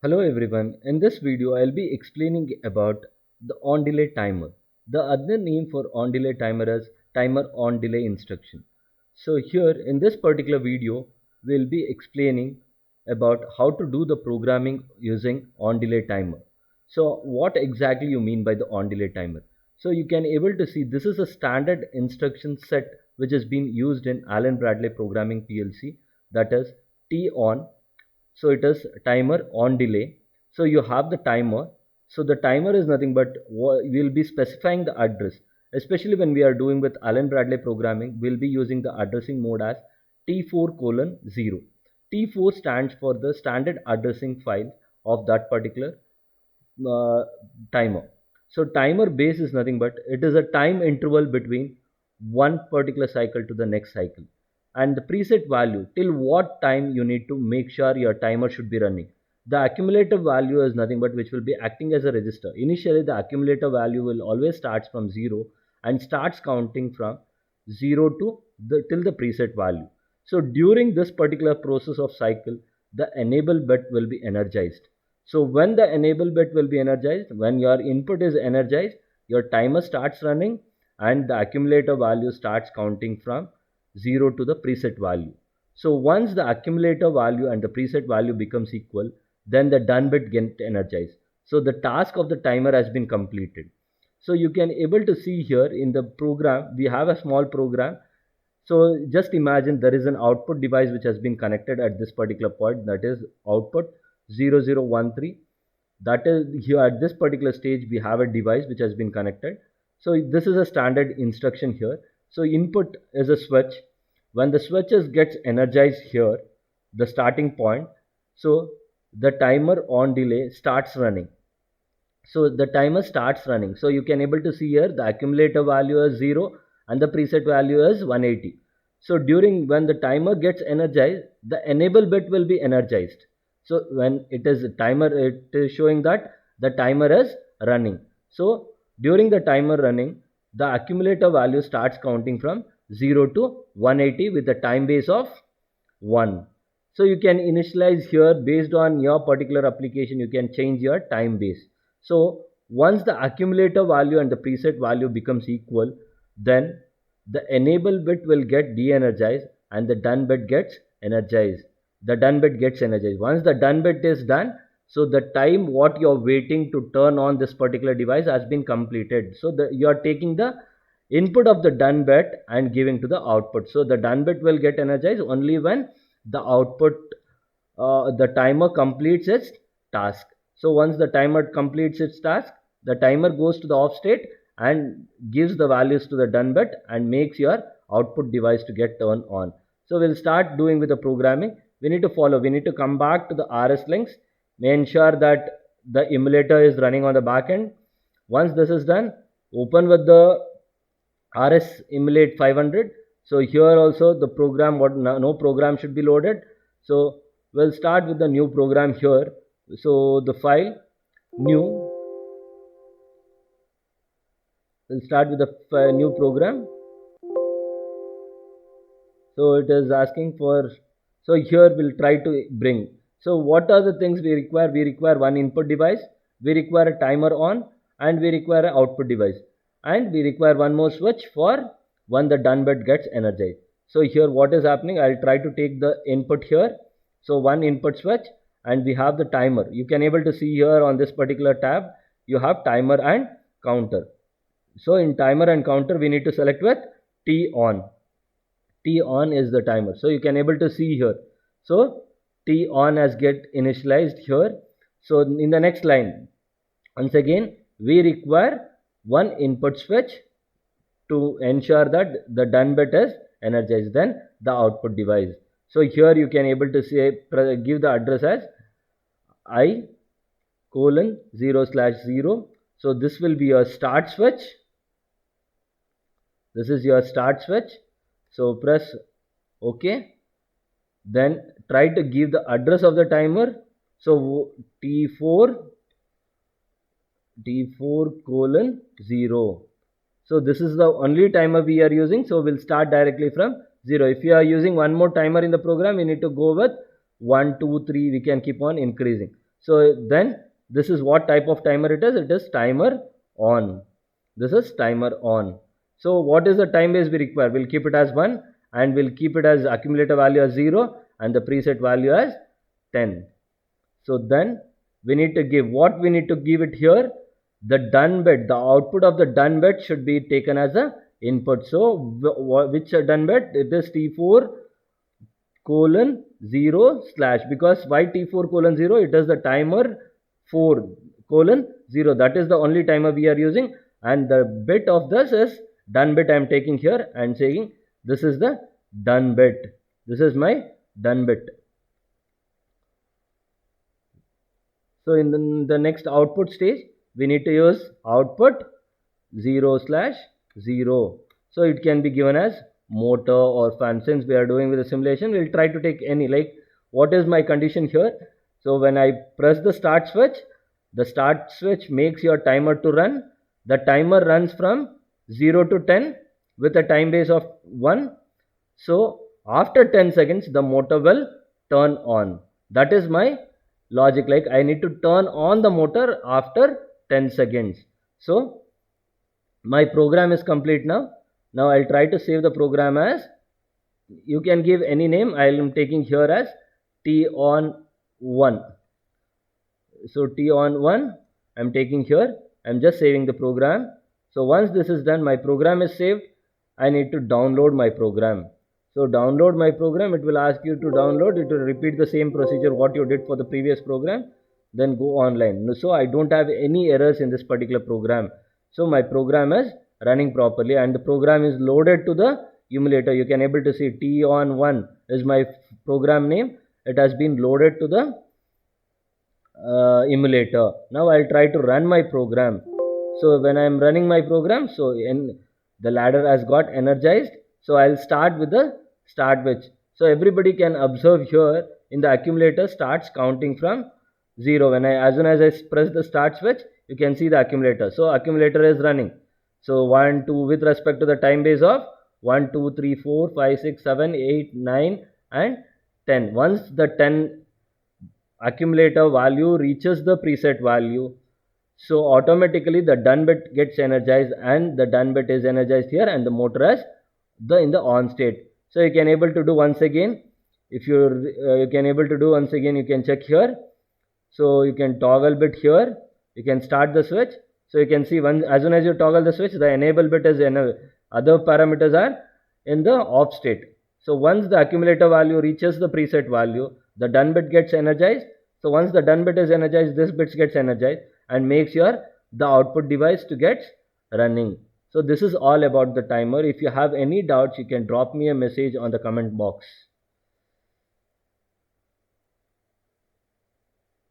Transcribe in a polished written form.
Hello everyone, in this video I'll be explaining about the on delay timer. The other name for on delay timer is timer on delay instruction. So here in this particular video we'll be explaining about how to do the programming using on delay timer. So what exactly you mean by the on delay timer? So you can able to see this is a standard instruction set which has been used in Allen Bradley programming PLC, that is T on. So it is timer on delay. So you have the timer. So the timer is nothing but we'll be specifying the address, especially when we are doing with Allen Bradley programming. We'll be using the addressing mode as T4:0. T4 stands for the standard addressing file of that particular uh, timer. So timer base is nothing but it is a time interval between one particular cycle to the next cycle, and the preset value till what time you need to make sure your timer should be running. The accumulator value is nothing but which will be acting as a register. Initially the accumulator value will always starts from 0 and starts counting from 0 to the till the preset value. So during this particular process of cycle, the enable bit will be energized. So when the enable bit will be energized, when your input is energized, your timer starts running and the accumulator value starts counting from 0 to the preset value. So once the accumulator value and the preset value becomes equal, then the done bit get energized. So the task of the timer has been completed. So you can able to see here in the program, we have a small program. So just imagine there is an output device which has been connected at this particular point, that is output 0013. That is here at this particular stage we have a device which has been connected. So this is a standard instruction here. So input is a switch. When the switches gets energized here, the starting point, so the timer on delay starts running. So the timer starts running. So you can able to see here the accumulator value is 0 and the preset value is 180. So during when the timer gets energized, the enable bit will be energized. So when it is timer, it is showing that the timer is running. So during the timer running, the accumulator value starts counting from 0 to 180 with a time base of 1. So you can initialize here based on your particular application, you can change your time base. So once the accumulator value and the preset value becomes equal, then the enable bit will get de-energized and the done bit gets energized. The done bit gets energized. Once the done bit is done, so the time what you're waiting to turn on this particular device has been completed. So you're taking the input of the done bit and giving to the output. So the done bit will get energized only when the output, the timer completes its task. So once the timer completes its task, the timer goes to the off state and gives the values to the done bit and makes your output device to get turned on. So we'll start doing with the programming. We need to follow, we need to come back to the RS links, ensure that the emulator is running on the back end. Once this is done, open with the RS emulate 500. So here also the program, what no program should be loaded. So we'll start with the new program here. So the file new, we'll start with the new program. So it is asking for, so here we'll try to bring. So what are the things we require? We require one input device, we require a timer on, and we require an output device, and we require one more switch for when the done bit gets energized. So here what is happening, I'll try to take the input here. So one input switch and we have the timer. You can able to see here on this particular tab, you have timer and counter. So in timer and counter we need to select with T on. T on is the timer. So you can able to see here. So T on has get initialized here. So in the next line, once again, we require one input switch to ensure that the done bit is energized, then the output device. So here you can able to say, give the address as I colon 0/0. So this will be your start switch. This is your start switch. So press OK. Then try to give the address of the timer. So T4:0. So this is the only timer we are using. So we'll start directly from 0. If you are using one more timer in the program, we need to go with 1, 2, 3. We can keep on increasing. So then this is what type of timer it is timer on. This is timer on. So what is the time base we require? We'll keep it as 1 and we'll keep it as accumulator value as 0 and the preset value as 10. So then we need to give what we need to give it here. The done bit, the output of the done bit should be taken as a input. So which done bit? It is T4 colon 0 slash, because why T4 colon 0? It is the timer 4 colon 0. That is the only timer we are using, and the bit of this is done bit. I am taking here and saying this is the done bit. This is my done bit. So in the next output stage, we need to use output 0 slash 0. So it can be given as motor or fan. Since we are doing with a simulation, we'll try to take any, like what is my condition here. So when I press the start switch makes your timer to run. The timer runs from 0 to 10 with a time base of 1. So after 10 seconds, the motor will turn on. That is my logic, like I need to turn on the motor after 10 seconds. So my program is complete now. Now I'll try to save the program as, you can give any name. I am taking here as T on 1. So T on 1 I'm taking here. I'm just saving the program. So once this is done, my program is saved. I need to download my program. So download my program, it will ask you to download. It will repeat the same procedure what you did for the previous program. Then go online. So I don't have any errors in this particular program. So my program is running properly and the program is loaded to the emulator. You can able to see T on 1 is my program name. It has been loaded to the emulator. Now I'll try to run my program. So when I'm running my program, so the ladder has got energized. So I'll start with the start switch. So everybody can observe here in the accumulator starts counting from 0. As soon as I press the start switch, you can see the accumulator. So accumulator is running. So 1, 2 with respect to the time base of 1, 2, 3, 4, 5, 6, 7, 8, 9 and 10. Once the 10 accumulator value reaches the preset value, so automatically the done bit gets energized, and the done bit is energized here and the motor is in the on state. So you can able to do once again. If you can able to do once again, you can check here. So you can toggle bit here. You can start the switch. So you can see as soon as you toggle the switch, the enable bit is other parameters are in the off state. So once the accumulator value reaches the preset value, the done bit gets energized. So once the done bit is energized, this bit gets energized and makes the output device to get running. So this is all about the timer. If you have any doubts, you can drop me a message on the comment box.